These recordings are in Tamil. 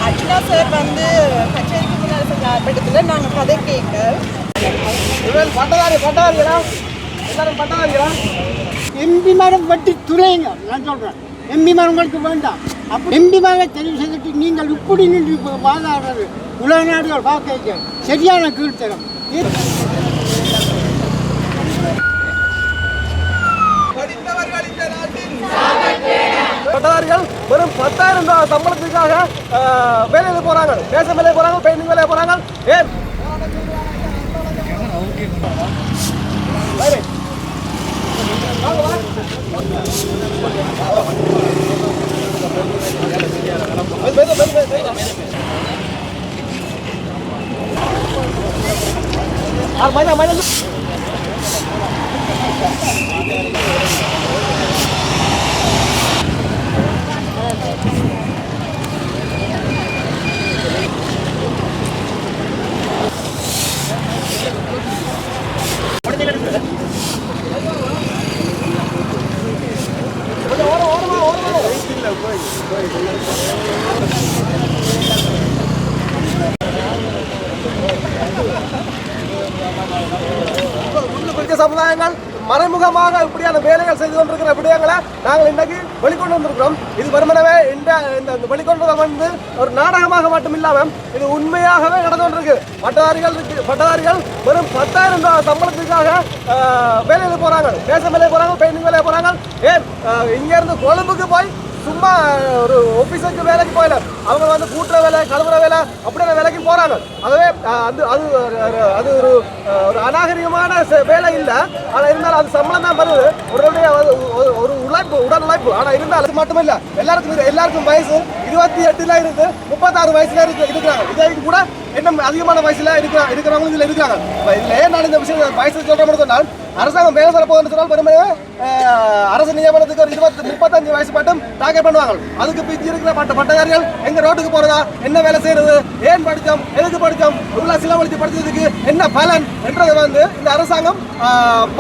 அர்ச்சனா சார் வந்து கச்சேரிக்கு முன்னாடி செஞ்ச ஆர்ப்பாட்டத்தில் நாங்கள் கதை கேட்க பட்டதாரிகளா எல்லாரும் பட்டதாரிகளா எம்பி மரம் வட்டி துறைங்க நான் சொல்கிறேன். எம்பி மரங்களுக்கு வேண்டாம். அப்படி எம்பி மரம் தெரிவு செய்துட்டு நீங்கள் இப்படி நின்று வாதாடுறது உலக நாடுகள் பார்க்க சரியான கீழ்த்தரம். பட்டதாரிகள் வெறும் 10,000 ரூபாய் சம்பளத்துக்காக வேலையில போறாங்க, பேச வேலையை போறாங்க, பெயிண்டிங் வேலையை போறாங்க. ஏன் சமுதாயங்கள் மறைமுகமாக இப்படியான வேலைகள் செய்து கொண்டிருக்கிற விடயங்களை நாங்கள் இன்றைக்கு வெளிக்கொண்டு வந்திருக்கிறோம். இது வெறுமனவே இந்த வெளிக்கொண்டு வந்து ஒரு நாடகமாக மட்டும் இல்லாமல் இது உண்மையாகவே நடந்து கொண்டிருக்கு. பட்டதாரிகள் வெறும் 10,000 ரூபாய் சம்பளத்துக்காக வேலையில் போறாங்க, பேச வேலையை போறாங்க, பெயிண்டிங் வேலையை போறாங்க. ஏன் இங்கேருந்து கொழும்புக்கு போய் சும்மா ஒரு ஆஃபீஸுக்கு வேலைக்கு போயில அவங்க வந்து கூட்டுற வேலை, கழுவுற வேலை அப்படியான வேலைக்கு போறாங்க. அதுவே அது ஒரு அநாகரிகமான வேலை இல்லை. ஆனால் இருந்தாலும் அது சம்பளம் தான் வருது. ஒரு உழைப்பு, உடல் உழைப்பு. ஆனால் இருந்தாலும் அது மட்டும் இல்லை, எல்லாருக்கும் வயசு 28 இருந்து 36 வயசுல இருக்கிறாங்க. இதே கூட இன்னும் அதிகமான வயசுல இருக்கிறவங்க இதில் இருக்காங்க. இதில் ஏன் நான் இந்த விஷயம் வயசு சொல்ற மட்டும் சொன்னால் அரசாங்கம் வேலை தரப்போகுதுன்னு சொன்னால் பெருமையாக அரசு நியமனத்துக்கு ஒரு 35 வயசு மட்டும் டார்கெட் பண்ணுவாங்க. அதுக்கு பிச்சு இருக்கிற பட்டதாரிகள் எங்க ரோட்டுக்கு போறதா, என்ன வேலை செய்யறது, ஏன் படித்தோம், எதுக்கு படித்தோம், இவ்வளவு சிலவழித்து படித்ததுக்கு என்ன பலன் என்றதை வந்து இந்த அரசாங்கம்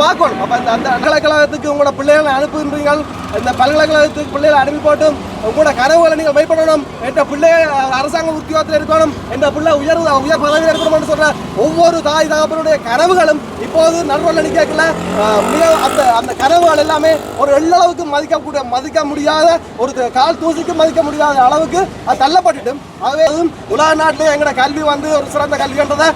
பார்க்கணும். அப்ப அந்த பல்கலைக்கழகத்துக்கு உங்களோட பிள்ளைகளை அனுப்புகின்றீர்கள், இந்த பல்கலைக்கழகத்துக்கு பிள்ளைகளை அனுப்பி போட்டும் உங்களோட கனவுகளை நீங்கள் வைப்படணும். என்ற பிள்ளை அரசாங்க உத்தியோகத்தில் இருக்கணும், என்ற பிள்ளை உயர் பதவியில் இருக்கணும் என்று சொல்ற ஒவ்வொரு தாய் தகப்பனுடைய கனவுகளும் இப்போது நடுவில் நிற்கல. அந்த கனவுகள் எல்லாமே ஒரு எள்ளளவுக்கு மதிக்க முடியாத, ஒரு கால் தூசிக்கு மதிக்க முடியாத அளவுக்கு அது தள்ளப்பட்டுட்டும். ஆகவே உலக நாட்டிலே எங்களோட கல்வி வந்து ஒரு சிறந்த கல்வின்றதை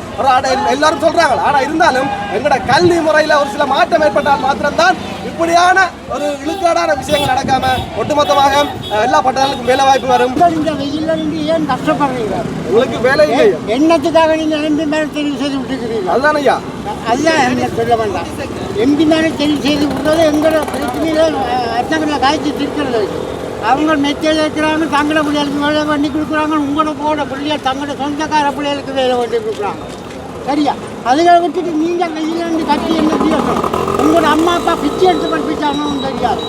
எல்லாரும் சொல்றாங்க. ஆனால் இருந்தாலும் எங்களோட கல்வி முறையில் ஒரு சில மாற்றம் ஏற்பட்டால் மாத்திரம்தான் இப்படியான ஒரு இழுக்காடான விஷயங்கள் நடக்காம ஒட்டுமொத்தமாக எல்லா பட்டதாரிகளுக்கும் வேலை வாய்ப்பு வரும். இந்த வெயில்ல நீங்க ஏன் கஷ்டப்படுறீங்க? உங்களுக்கு வேலை இல்லை. என்னத்துக்காக நீங்க எம்பி மேல தெரிவு செய்து விட்டுக்கிறீங்க? அதுதான் ஐயா, அதுதான் என்ன சொல்ல வேண்டாம். எம்பி மேல தெரிவு செய்து விடுறது எங்களோட பிரச்சனையில அரசாங்கத்தில் காய்ச்சி திருக்கிறது. அவங்க மெத்தையில் இருக்கிறாங்க, தங்களோட பிள்ளைகளுக்கு வேலை பண்ணி கொடுக்குறாங்க, உங்களோட போட பிள்ளைகள் தங்களோட சொந்தக்கார பிள்ளைகளுக்கு வேலை பண்ணி கொடுக்குறாங்க. சரியா? அதுகளை விட்டுட்டு நீங்கள் வெயிலிருந்து கட்டி என்ன செய்யணும்? உங்களோட அம்மா அப்பா பிச்சை எடுத்து படிப்பிச்சாங்கன்னு தெரியாது.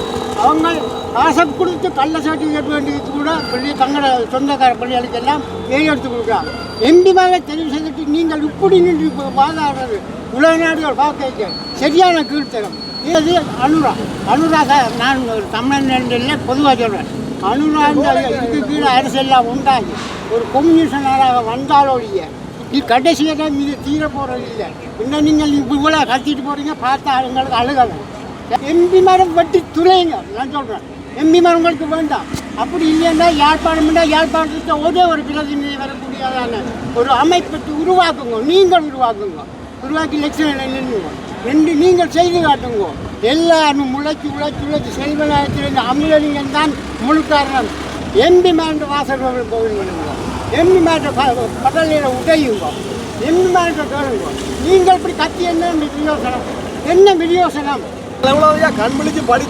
அவங்க காசை கொடுத்து கள்ள சர்டிஃபிகேட் வேண்டியது கூட பிள்ளை தங்களோட சொந்தக்கார பிள்ளைகளுக்கு எல்லாம் வேலை எடுத்து கொடுக்குறாங்க. எம்பி மேலே தெரிவு செய்துட்டு நீங்கள் இப்படி நின்று வாதாடுறது உலக நாடுகள் பார்க்க சரியான கீழ்த்தரம். இது அனுராக நான் ஒரு தமிழ்நாட்டில் பொதுவாக சொல்கிறேன். இதுக்கு கீழே அரசெல்லாம் உண்டாகி ஒரு கம்யூனிஸ்டராக வந்தாலோடைய கடைசியாக இது தீர போகிறது இல்லை. இன்னும் நீங்கள் இவ்வளோ கத்திட்டு போகிறீங்க, பார்த்தா எங்களுக்கு அழுகலாம். எம்பி மரம் வட்டி துறைங்க நான் சொல்கிறேன். எம்பி மரங்களுக்கு வேண்டாம். அப்படி இல்லைன்னா யாழ்ப்பாணத்துக்கு ஒரே ஒரு பிரதிநிதி வரக்கூடியதான ஒரு அமைப்பை உருவாக்குங்க. நீங்கள் உருவாக்கி லட்சணம் நின்று நீங்கள் செய்து காட்டுங்க. எல்லாரும் உழைச்சி செல்வநாயகத்திலிருந்து அமிலலிங்கம் தான் முழு காரணம். எம்பி மேன்ற வாசல் கோவில் பண்ணுங்க, எம்பி மேன்ற பட்டலையில் உடையுங்க, எம்பி மேன்ற கேளுங்க. நீங்கள் இப்படி கத்தி என்ன விநியோசனம்? கண் விழிச்சு படிச்சு